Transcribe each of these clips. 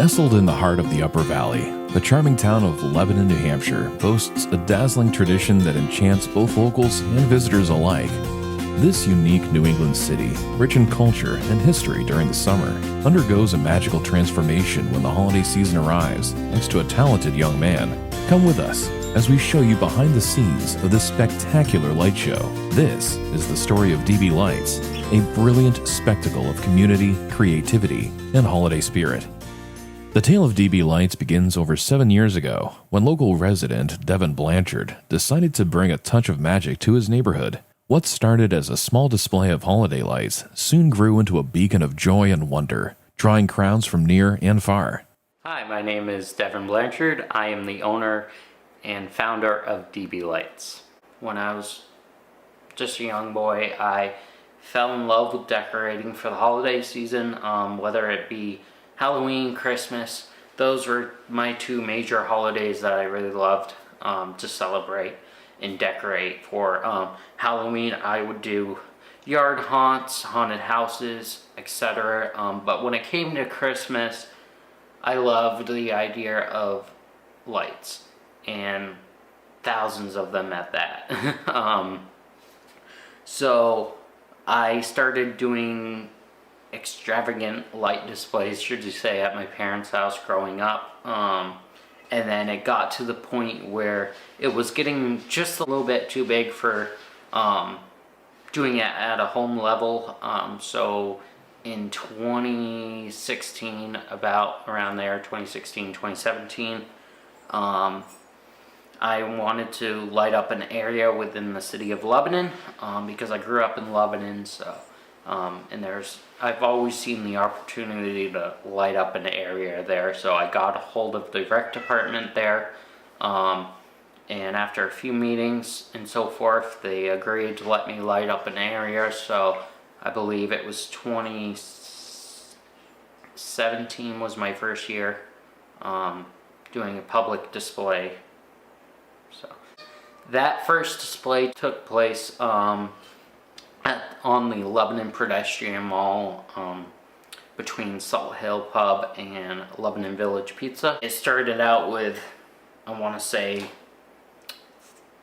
Nestled in the heart of the Upper Valley, the charming town of Lebanon, New Hampshire boasts a dazzling tradition that enchants both locals and visitors alike. This unique New England city, rich in culture and history during the summer, undergoes a magical transformation when the holiday season arrives, thanks to a talented young man. Come with us as we show you behind the scenes of this spectacular light show. This is the story of DB Lights, a brilliant spectacle of community, creativity, and holiday spirit. The tale of DB Lights begins over 7 years ago when local resident Devon Blanchard decided to bring a touch of magic to his neighborhood. What started as a small display of holiday lights soon grew into a beacon of joy and wonder, drawing crowds from near and far. Hi, my name is Devon Blanchard. I am the owner and founder of DB Lights. When I was just a young boy, I fell in love with decorating for the holiday season, whether it be Halloween, Christmas. Those were my two major holidays that I really loved to celebrate and decorate. For Halloween, I would do yard haunts, haunted houses, etc. But when it came to Christmas, I loved the idea of lights, and thousands of them at that. So I started doing extravagant light displays, should you say, at my parents' house growing up. And then it got to the point where it was getting just a little bit too big for doing it at a home level. So in 2016, about around there, 2016, 2017, I wanted to light up an area within the city of Lebanon because I grew up in Lebanon. So, and I've always seen the opportunity to light up an area there. So I got a hold of the rec department there, and after a few meetings and so forth, they agreed to let me light up an area. So I believe it was 2017 was my first year doing a public display. So that first display took place on the Lebanon Pedestrian Mall between Salt Hill Pub and Lebanon Village Pizza. It started out with, I want to say,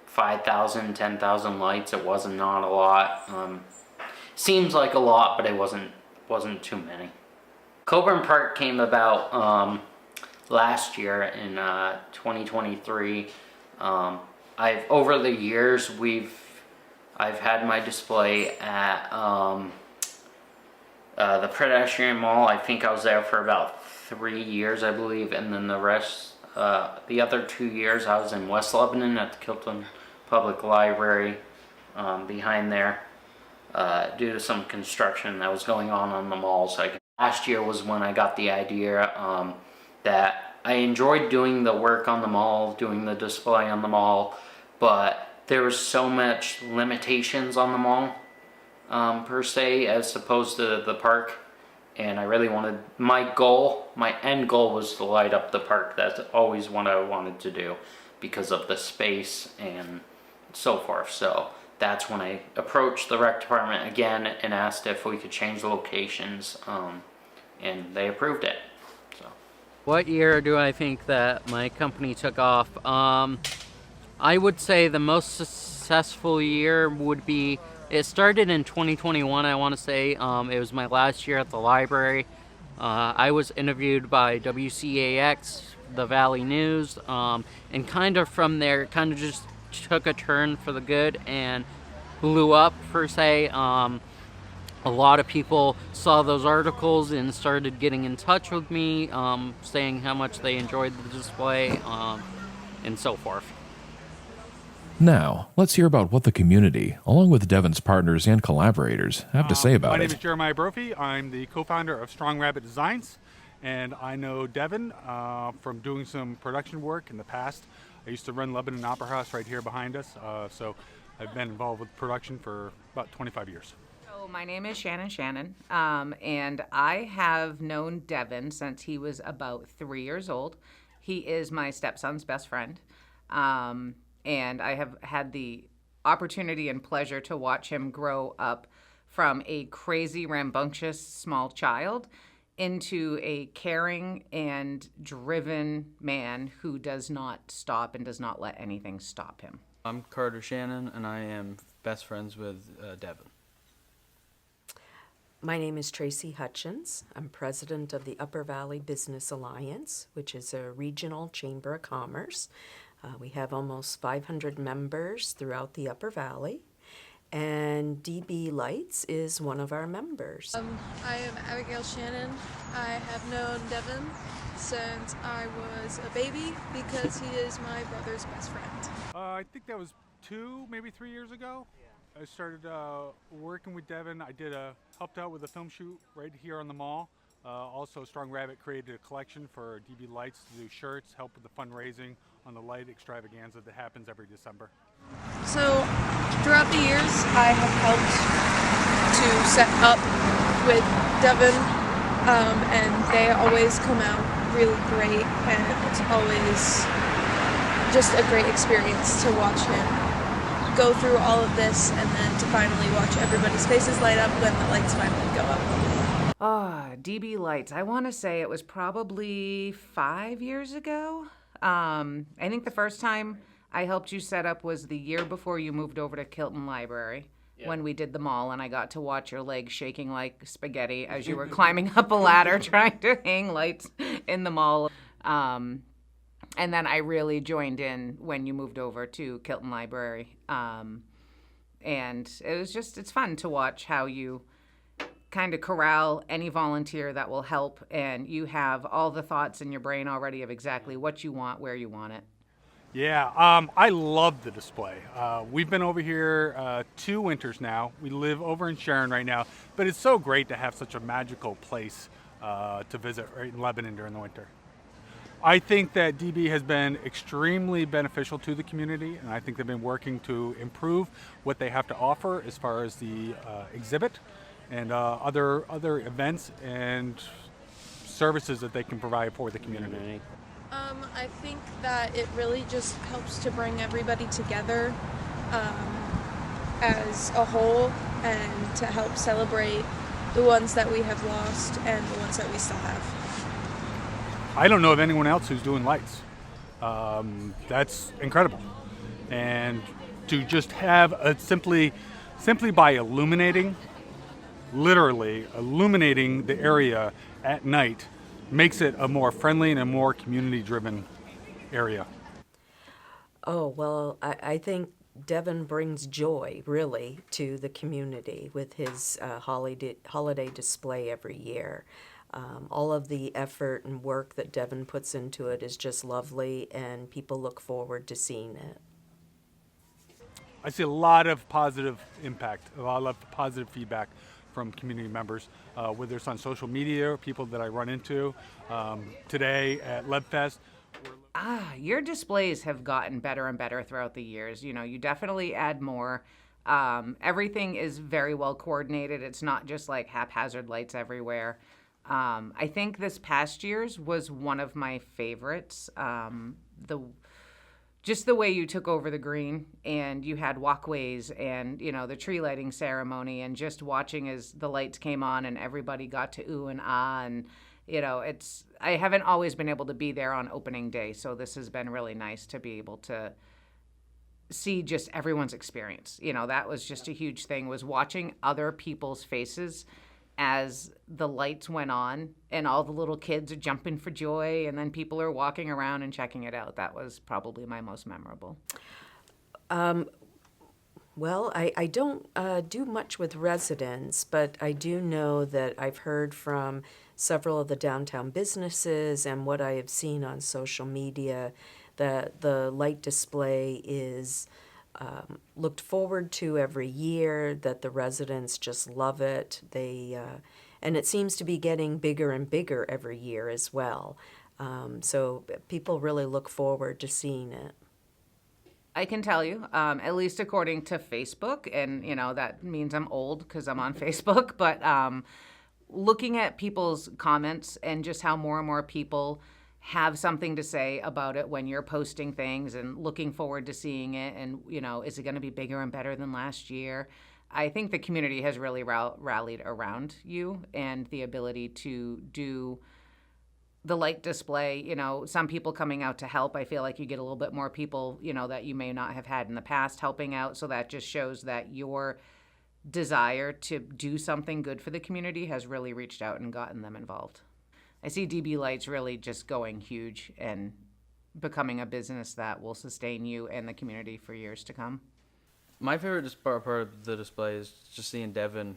5,000, 10,000 lights. It wasn't not a lot. Seems like a lot, but it wasn't too many. Coburn Park came about last year in 2023. Over the years, I've had my display at the Pedestrian Mall. I think I was there for about 3 years, I believe, and then the other 2 years I was in West Lebanon at the Kilton Public Library behind there due to some construction that was going on the mall. So last year was when I got the idea that I enjoyed doing the work on the mall, doing the display on the mall, but there was so much limitations on the mall per se as opposed to the park, and I really wanted, my end goal was to light up the park. That's always what I wanted to do because of the space and so forth. So that's when I approached the rec department again and asked if we could change the locations, and they approved it. So, what year do I think that my company took off? I would say the most successful year would be, it started in 2021, I want to say. It was my last year at the library. I was interviewed by WCAX, the Valley News, and kind of from there, it kind of just took a turn for the good and blew up, per se. A lot of people saw those articles and started getting in touch with me, saying how much they enjoyed the display, and so forth. Now, let's hear about what the community, along with Devon's partners and collaborators, have to say about it. My name is Jeremiah Brophy. I'm the co-founder of Strong Rabbit Designs, and I know Devon from doing some production work in the past. I used to run Lebanon Opera House right here behind us, so I've been involved with production for about 25 years. So my name is Shannon, and I have known Devon since he was about 3 years old. He is my stepson's best friend. And I have had the opportunity and pleasure to watch him grow up from a crazy, rambunctious small child into a caring and driven man who does not stop and does not let anything stop him. I'm Carter Shannon, and I am best friends with Devon. My name is Tracy Hutchins. I'm president of the Upper Valley Business Alliance, which is a regional chamber of commerce. We have almost 500 members throughout the Upper Valley, and DB Lights is one of our members. I am Abigail Shannon. I have known Devon since I was a baby because he is my brother's best friend. I think that was 2, maybe 3 years ago. I started working with Devon. I helped out with a film shoot right here on the mall. Also, Strong Rabbit created a collection for DB Lights to do shirts, help with the fundraising on the light extravaganza that happens every December. So throughout the years, I have helped to set up with Devon, and they always come out really great, and it's always just a great experience to watch him go through all of this and then to finally watch everybody's faces light up when the lights finally go up. DB Lights. I want to say it was probably 5 years ago. I think the first time I helped you set up was the year before you moved over to Kilton Library. When we did the mall, and I got to watch your legs shaking like spaghetti as you were climbing up a ladder trying to hang lights in the mall. And then I really joined in when you moved over to Kilton Library. And it's fun to watch how you kind of corral any volunteer that will help, and you have all the thoughts in your brain already of exactly what you want, where you want it. Yeah, I love the display. We've been over here 2 winters now. We live over in Sharon right now, but it's so great to have such a magical place to visit right in Lebanon during the winter. I think that DB has been extremely beneficial to the community, and I think they've been working to improve what they have to offer as far as the exhibit and other events and services that they can provide for the community. I think that it really just helps to bring everybody together as a whole and to help celebrate the ones that we have lost and the ones that we still have. I don't know of anyone else who's doing lights. That's incredible. And to just have simply by illuminating, literally illuminating the area at night, makes it a more friendly and a more community-driven area. Oh, well, I think Devon brings joy, really, to the community with his holiday display every year. All of the effort and work that Devon puts into it is just lovely, and people look forward to seeing it. I see a lot of positive impact, a lot of positive feedback from community members, whether it's on social media or people that I run into. Today at LebFest. Your displays have gotten better and better throughout the years. You know, you definitely add more. Everything is very well coordinated. It's not just like haphazard lights everywhere. I think this past year's was one of my favorites. Just the way you took over the green and you had walkways and, you know, the tree lighting ceremony and just watching as the lights came on and everybody got to ooh and ah. And, you know, I haven't always been able to be there on opening day. So this has been really nice to be able to see just everyone's experience. You know, that was just a huge thing, was watching other people's faces as the lights went on and all the little kids are jumping for joy and then people are walking around and checking it out. That was probably my most memorable. Well, I don't do much with residents, but I do know that I've heard from several of the downtown businesses and what I have seen on social media that the light display is looked forward to every year, that the residents just love it. And it seems to be getting bigger and bigger every year as well. So people really look forward to seeing it. I can tell you, at least according to Facebook, and you know that means I'm old because I'm on Facebook, but looking at people's comments and just how more and more people have something to say about it when you're posting things and looking forward to seeing it, and you know, is it going to be bigger and better than last year? I think the community has really rallied around you and the ability to do the light display. You know, some people coming out to help. I feel like you get a little bit more people, you know, that you may not have had in the past helping out. So that just shows that your desire to do something good for the community has really reached out and gotten them involved. I see DB Lights really just going huge and becoming a business that will sustain you and the community for years to come. My favorite part of the display is just seeing Devon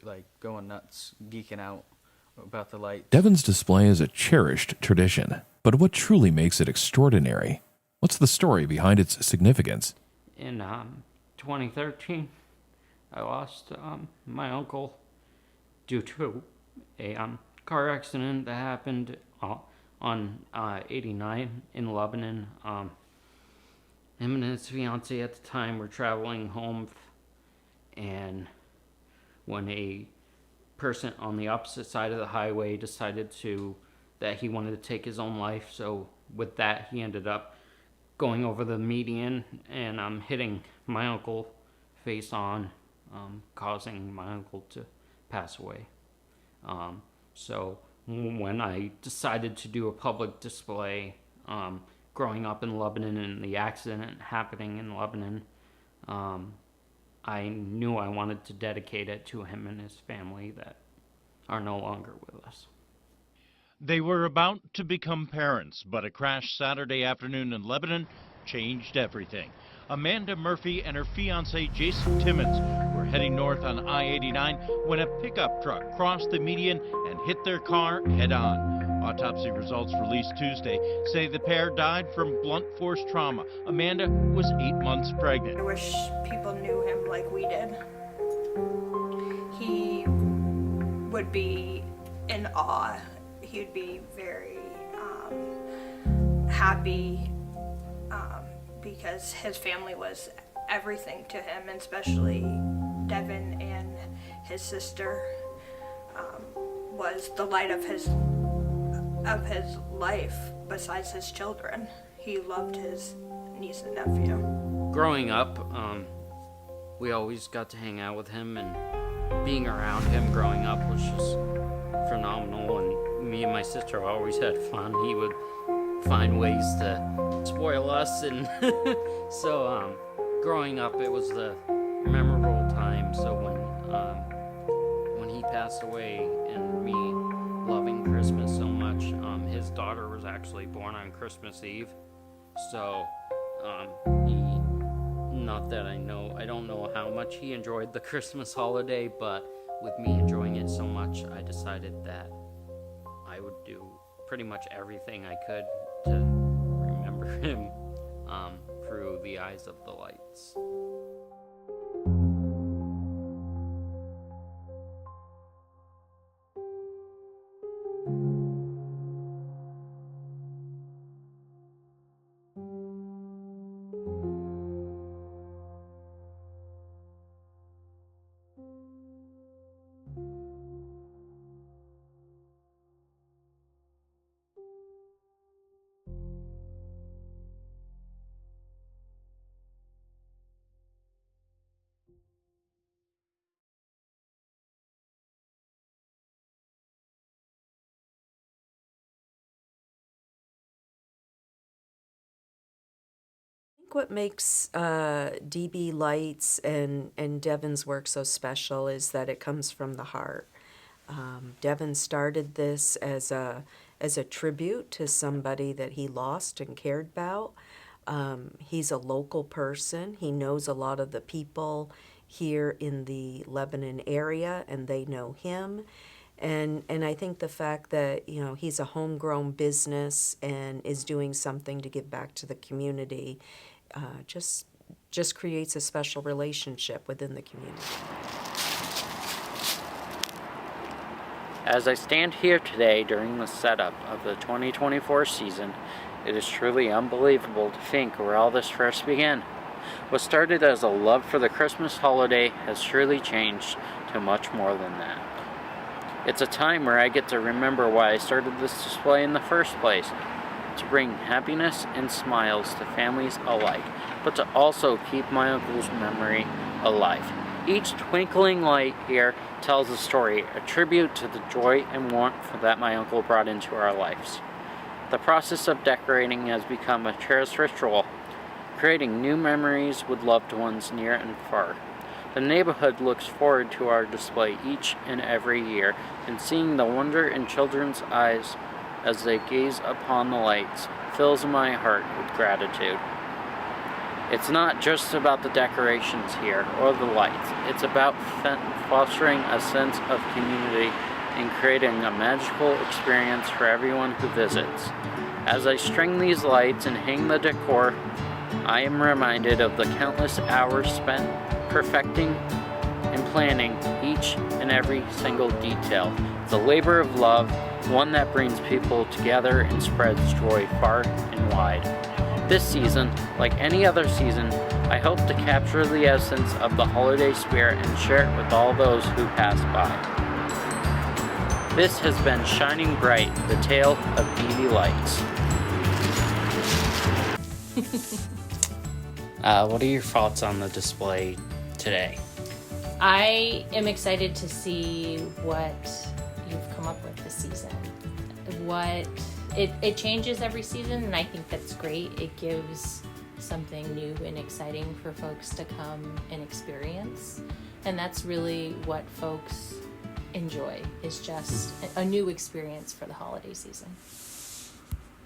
like going nuts, geeking out about the light. Devon's display is a cherished tradition, but what truly makes it extraordinary? What's the story behind its significance? In 2013, I lost my uncle due to a car accident that happened on 89 in Lebanon. Him and his fiance at the time were traveling home, and when a person on the opposite side of the highway decided that he wanted to take his own life, so with that he ended up going over the median and hitting my uncle face on, causing my uncle to pass away. So when I decided to do a public display, growing up in Lebanon and the accident happening in Lebanon, I knew I wanted to dedicate it to him and his family that are no longer with us. They were about to become parents, but a crash Saturday afternoon in Lebanon changed everything. Amanda Murphy and her fiancé Jason Timmons were heading north on I-89 when a pickup truck crossed the median and hit their car head-on. Autopsy results released Tuesday say the pair died from blunt force trauma. Amanda was 8 months pregnant. I wish people knew him like we did. He would be in awe. He'd be very happy because his family was everything to him, and especially Devon and his sister was the light of his life besides his children. He loved his niece and nephew. Growing up, we always got to hang out with him, and being around him growing up was just phenomenal, and me and my sister always had fun. He would find ways to spoil us, and so growing up it was a memorable time. So when he passed away, and me loving Christmas so much, his daughter was actually born on Christmas Eve, so not that I don't know how much he enjoyed the Christmas holiday, but with me enjoying it so much, I decided that I would do pretty much everything I could to remember him through the eyes of the lights. What makes DB Lights and Devon's work so special is that it comes from the heart. Devon started this as a tribute to somebody that he lost and cared about. He's a local person. He knows a lot of the people here in the Lebanon area, and they know him. And I think the fact that, you know, he's a homegrown business and is doing something to give back to the community just creates a special relationship within the community. As I stand here today during the setup of the 2024 season, it is truly unbelievable to think where all this first began. What started as a love for the Christmas holiday has surely changed to much more than that. It's a time where I get to remember why I started this display in the first place, to bring happiness and smiles to families alike, but to also keep my uncle's memory alive. Each twinkling light here tells a story, a tribute to the joy and warmth that my uncle brought into our lives. The process of decorating has become a cherished ritual, creating new memories with loved ones near and far. The neighborhood looks forward to our display each and every year, and seeing the wonder in children's eyes as they gaze upon the lights fills my heart with gratitude. It's not just about the decorations here or the lights. It's about fostering a sense of community and creating a magical experience for everyone who visits. As I string these lights and hang the decor, I am reminded of the countless hours spent perfecting and planning each and every single detail. It's a labor of love, one that brings people together and spreads joy far and wide. This season, like any other season, I hope to capture the essence of the holiday spirit and share it with all those who pass by. This has been Shining Bright, the tale of DB Lights. What are your thoughts on the display today? I am excited to see what you've come up with this season. It changes every season, and I think that's great. It gives something new and exciting for folks to come and experience, and that's really what folks enjoy, is just a new experience for the holiday season.